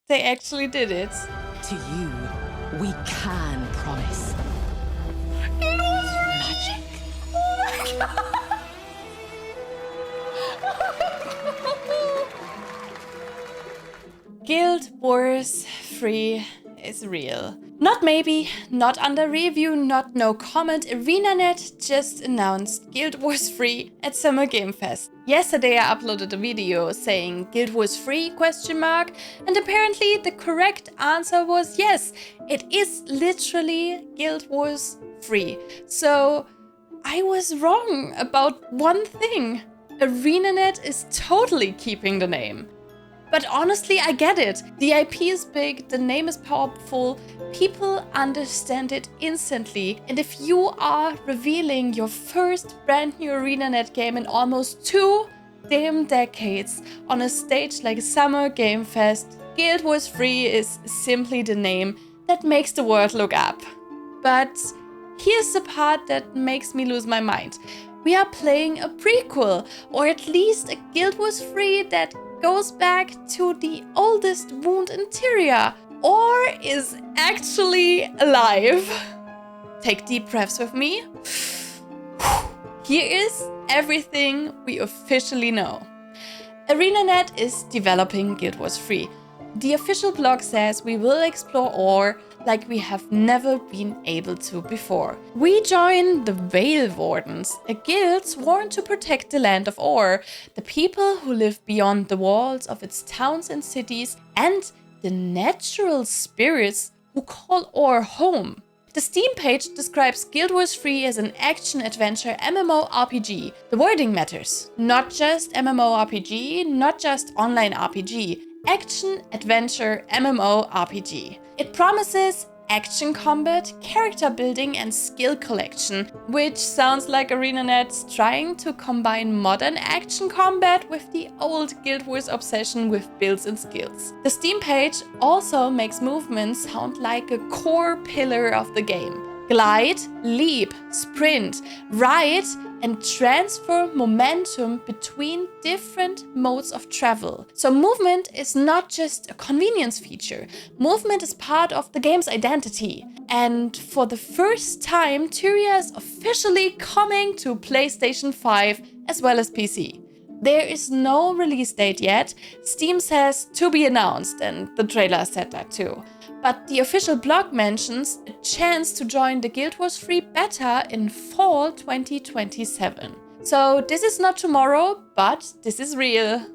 They actually did it. To you, we can promise. It was Magic. Oh my god! Guild Wars Free is real. Not maybe, not under review, not no comment. ArenaNet just announced Guild Wars Free at Summer Game Fest. Yesterday I uploaded a video saying Guild Wars Free ? And apparently the correct answer was yes, it is literally Guild Wars Free. So I was wrong about one thing. ArenaNet is totally keeping the name. But honestly, I get it. The IP is big, the name is powerful, people understand it instantly. And if you are revealing your first brand new ArenaNet game in almost 2 damn decades on a stage like Summer Game Fest, Guild Wars Free is simply the name that makes the world look up. But here's the part that makes me lose my mind. We are playing a prequel, or at least a Guild Wars Free that goes back to the oldest wound in Tyria, or is actually alive. Take deep breaths with me. Here is everything we officially know. ArenaNet is developing Guild Wars Free. The official blog says we will explore ore like we have never been able to before. We join the Vaelwardens, a guild sworn to protect the land of ore, the people who live beyond the walls of its towns and cities, and the natural spirits who call ore home. The Steam page describes Guild Wars Free as an action-adventure MMORPG. The wording matters. Not just MMORPG, not just online RPG. Action-adventure MMORPG. It promises action combat, character building and skill collection, which sounds like ArenaNet trying to combine modern action combat with the old Guild Wars obsession with builds and skills. The Steam page also makes movement sound like a core pillar of the game. Glide, leap, sprint, ride, and transfer momentum between different modes of travel. So movement is not just a convenience feature. Movement is part of the game's identity. And for the first time, Tyria is officially coming to PlayStation 5 as well as PC. There is no release date yet. Steam says to be announced, and the trailer said that too. But the official blog mentions a chance to join the Guild Wars Free beta in fall 2027. So this is not tomorrow, but this is real.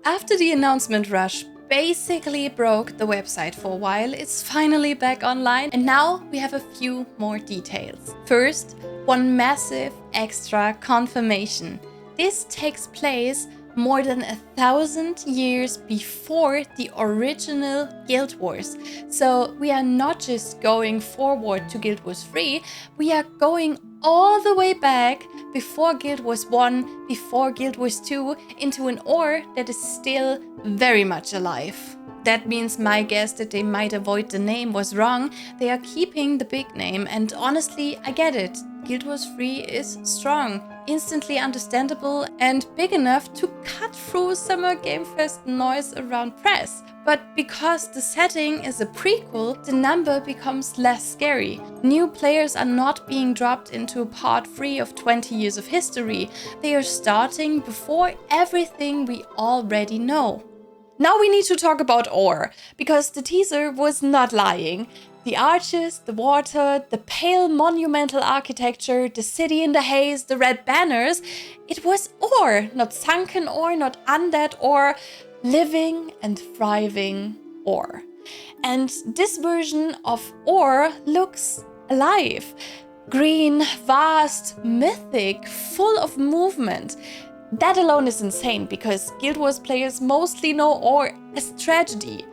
After the announcement rush basically broke the website for a while, it's finally back online, and now we have a few more details. First, one massive extra confirmation. This takes place more than 1,000 years before the original Guild Wars. So we are not just going forward to Guild Wars 3, we are going all the way back before Guild Wars 1, before Guild Wars 2, into an ore that is still very much alive. That means my guess that they might avoid the name was wrong. They are keeping the big name, and honestly, I get it. Guild Wars 3 is strong, instantly understandable, and big enough to cut through Summer Game Fest noise around press. But because the setting is a prequel, the number becomes less scary. New players are not being dropped into part 3 of 20 years of history. They are starting before everything we already know. Now we need to talk about ore, because the teaser was not lying. The arches, the water, the pale monumental architecture, the city in the haze, the red banners, it was ore, not sunken ore, not undead ore, living and thriving ore. And this version of ore looks alive. Green, vast, mythic, full of movement. That alone is insane, because Guild Wars players mostly know ore as tragedy.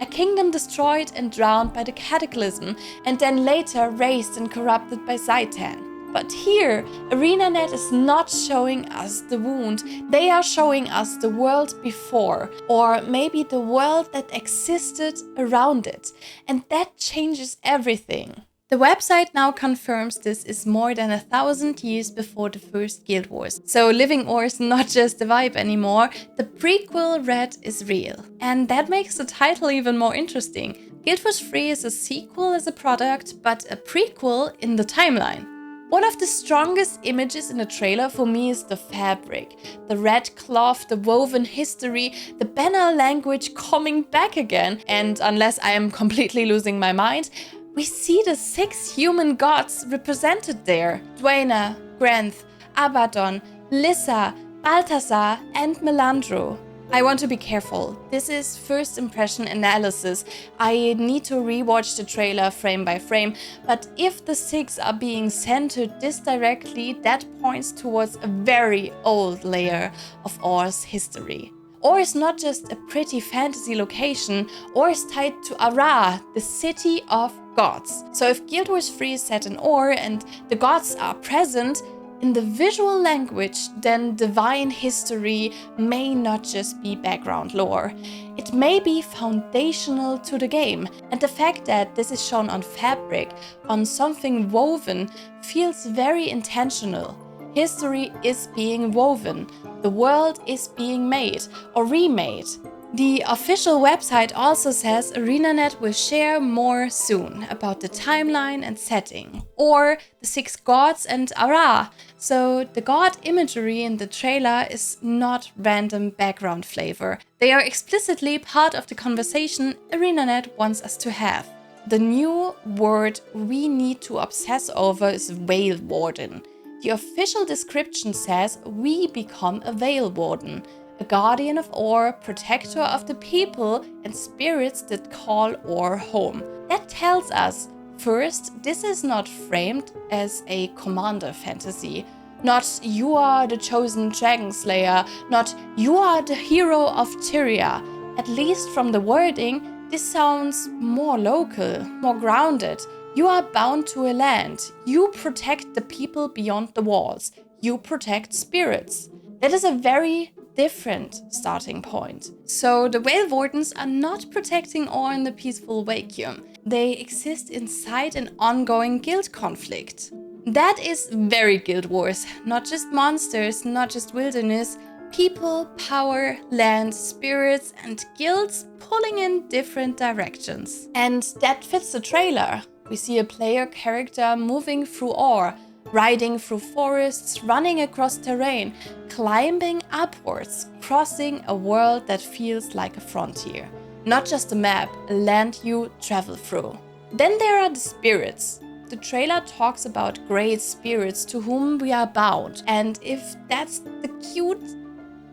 A kingdom destroyed and drowned by the cataclysm, and then later raised and corrupted by Zaitan. But here, ArenaNet is not showing us the wound, they are showing us the world before, or maybe the world that existed around it. And that changes everything. The website now confirms this is more than 1,000 years before the first Guild Wars. So living ore is not just a vibe anymore, the prequel Red is real. And that makes the title even more interesting. Guild Wars 3 is a sequel as a product, but a prequel in the timeline. One of the strongest images in the trailer for me is the fabric. The red cloth, the woven history, the banner language coming back again. And unless I am completely losing my mind, we see the 6 human gods represented there. Dwayna, Grenth, Abaddon, Lissa, Balthazar and Melandro. I want to be careful. This is first impression analysis. I need to rewatch the trailer frame by frame, but if the 6 are being centered this directly, that points towards a very old layer of Or's history. Or is not just a pretty fantasy location, or is tied to Ara, the city of gods. So if Guild Wars 3 is set in Or and the gods are present, in the visual language, then divine history may not just be background lore. It may be foundational to the game, and the fact that this is shown on fabric, on something woven, feels very intentional. History is being woven, the world is being made or remade. The official website also says ArenaNet will share more soon about the timeline and setting, or the 6 gods and Ara. So the god imagery in the trailer is not random background flavor. They are explicitly part of the conversation ArenaNet wants us to have. The new word we need to obsess over is Vaelwarden. The official description says we become a Vaelwarden, a guardian of Or, protector of the people and spirits that call Or home. That tells us, first, this is not framed as a commander fantasy. Not you are the chosen dragon slayer, not you are the hero of Tyria. At least from the wording, this sounds more local, more grounded. You are bound to a land. You protect the people beyond the walls. You protect spirits. That is a very different starting point. So the Vaelwardens are not protecting Or in the peaceful vacuum. They exist inside an ongoing guild conflict. That is very Guild Wars. Not just monsters, not just wilderness, people, power, land, spirits, and guilds pulling in different directions. And that fits the trailer. We see a player character moving through Or, riding through forests, running across terrain, climbing upwards, crossing a world that feels like a frontier. Not just a map, a land you travel through. Then there are the spirits. The trailer talks about great spirits to whom we are bound. And if that's the cute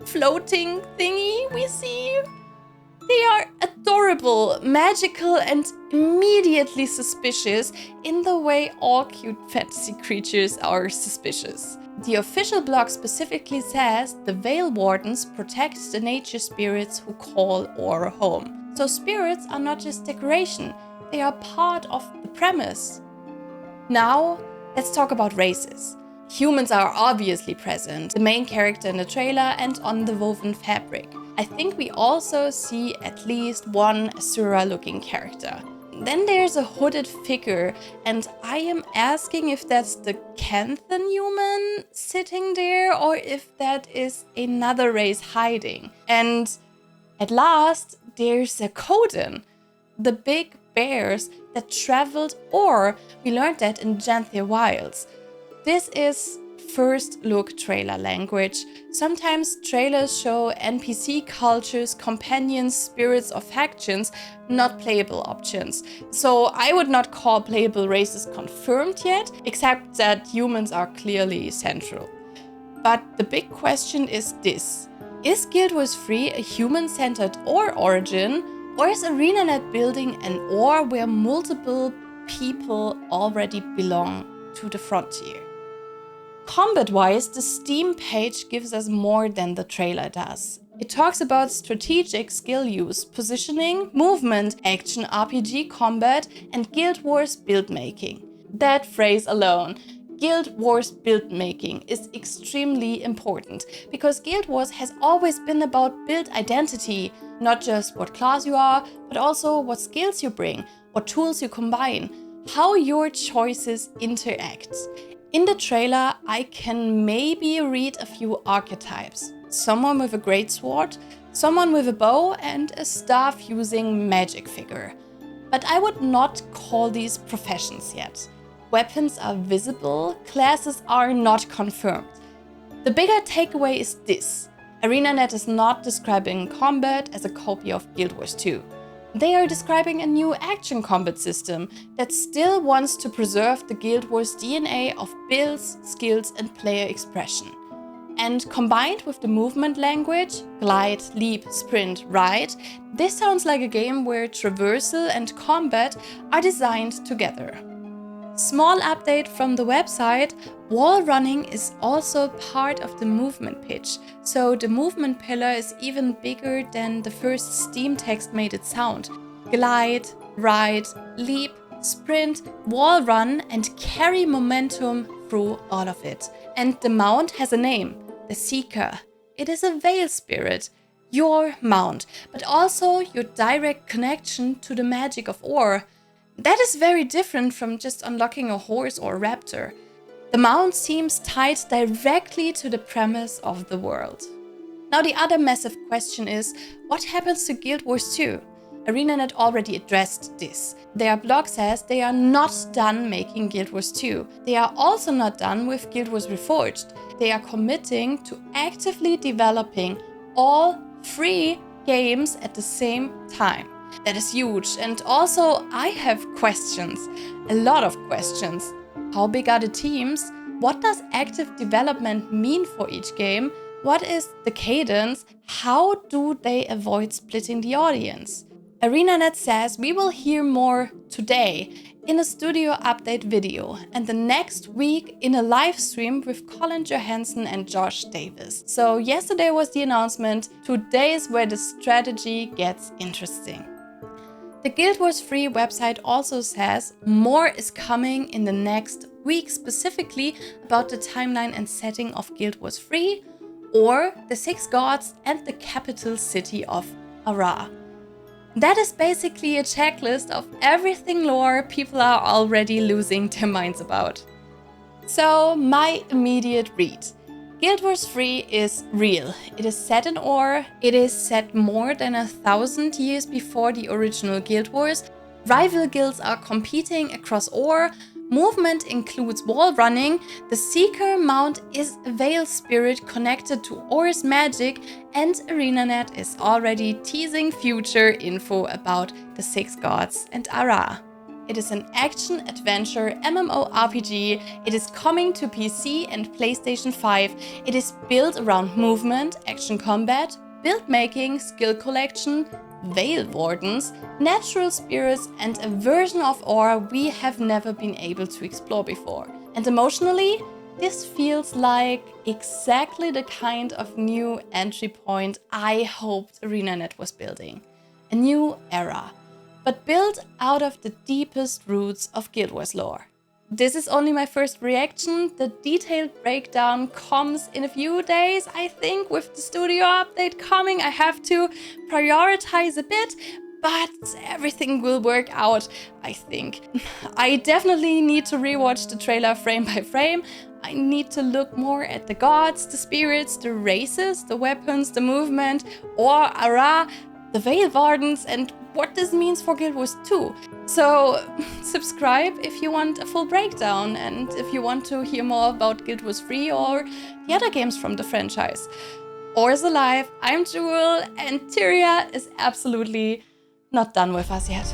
floating thingy we see, they are adorable, magical, and immediately suspicious in the way all cute fantasy creatures are suspicious. The official blog specifically says the Vaelwardens protect the nature spirits who call Or home. So spirits are not just decoration, they are part of the premise. Now, let's talk about races. Humans are obviously present, the main character in the trailer and on the woven fabric. I think we also see at least one Asura-looking character. Then there's a hooded figure, and I am asking if that's the Canthan human sitting there or if that is another race hiding. And at last, there's a Coden, the big bears that traveled, or we learned that in Janthir Wilds. This is first look trailer language. Sometimes trailers show NPC cultures, companions, spirits, or factions, not playable options. So I would not call Playable Races confirmed yet, except that humans are clearly central. But the big question is this. Is Guild Wars 3 a human-centered Or origin, or is ArenaNet building an Or where multiple people already belong to the frontier? Combat-wise, the Steam page gives us more than the trailer does. It talks about strategic skill use, positioning, movement, action RPG combat, and Guild Wars build making. That phrase alone, Guild Wars build making, is extremely important because Guild Wars has always been about build identity, not just what class you are, but also what skills you bring, what tools you combine. how your choices interact. In the trailer, I can maybe read a few archetypes. Someone with a greatsword, someone with a bow, and a staff-using magic figure. But I would not call these professions yet. Weapons are visible, classes are not confirmed. The bigger takeaway is this. ArenaNet is not describing combat as a copy of Guild Wars 2. They are describing a new action combat system that still wants to preserve the Guild Wars DNA of builds, skills, and player expression. And combined with the movement language, glide, leap, sprint, ride, this sounds like a game where traversal and combat are designed together. Small update from the website, wall running is also part of the movement pitch, so the movement pillar is even bigger than the first Steam text made it sound. Glide, ride, leap, sprint, wall run, and carry momentum through all of it. And the mount has a name, the Seeker. It is a Vael spirit, your mount, but also your direct connection to the magic of ore. That is very different from just unlocking a horse or a raptor. The mount seems tied directly to the premise of the world. Now the other massive question is, what happens to Guild Wars 2? ArenaNet already addressed this. Their blog says they are not done making Guild Wars 2. They are also not done with Guild Wars Reforged. They are committing to actively developing all 3 games at the same time. That is huge, and also I have questions, a lot of questions. How big are the teams? What does active development mean for each game? What is the cadence? How do they avoid splitting the audience? ArenaNet says we will hear more today in a studio update video and the next week in a live stream with Colin Johansson and Josh Davis. So yesterday was the announcement, today is where the strategy gets interesting. The Guild Wars 3 website also says more is coming in the next week, specifically about the timeline and setting of Guild Wars 3 or the 6 gods and the capital city of Ara. That is basically a checklist of everything lore people are already losing their minds about. So my immediate read. Guild Wars 3 is real. It is set in ore, it is set more than 1,000 years before the original Guild Wars. Rival guilds are competing across ore, movement includes wall running, the Seeker mount is a Vael spirit connected to ore's magic, and ArenaNet is already teasing future info about the 6 gods and Ara. It is an action-adventure MMORPG, it is coming to PC and PlayStation 5, it is built around movement, action combat, build making, skill collection, Vaelwardens, natural spirits, and a version of ore we have never been able to explore before. And emotionally, this feels like exactly the kind of new entry point I hoped ArenaNet was building. A new era, but built out of the deepest roots of Guild Wars lore. This is only my first reaction. The detailed breakdown comes in a few days, I think. With the studio update coming, I have to prioritize a bit, but everything will work out, I think. I definitely need to rewatch the trailer frame by frame. I need to look more at the gods, the spirits, the races, the weapons, the movement, or Ara, the Vaelwardens, and what this means for Guild Wars 2. So subscribe if you want a full breakdown and if you want to hear more about Guild Wars 3 or the other games from the franchise. Ore is alive, I'm Jewel, and Tyria is absolutely not done with us yet.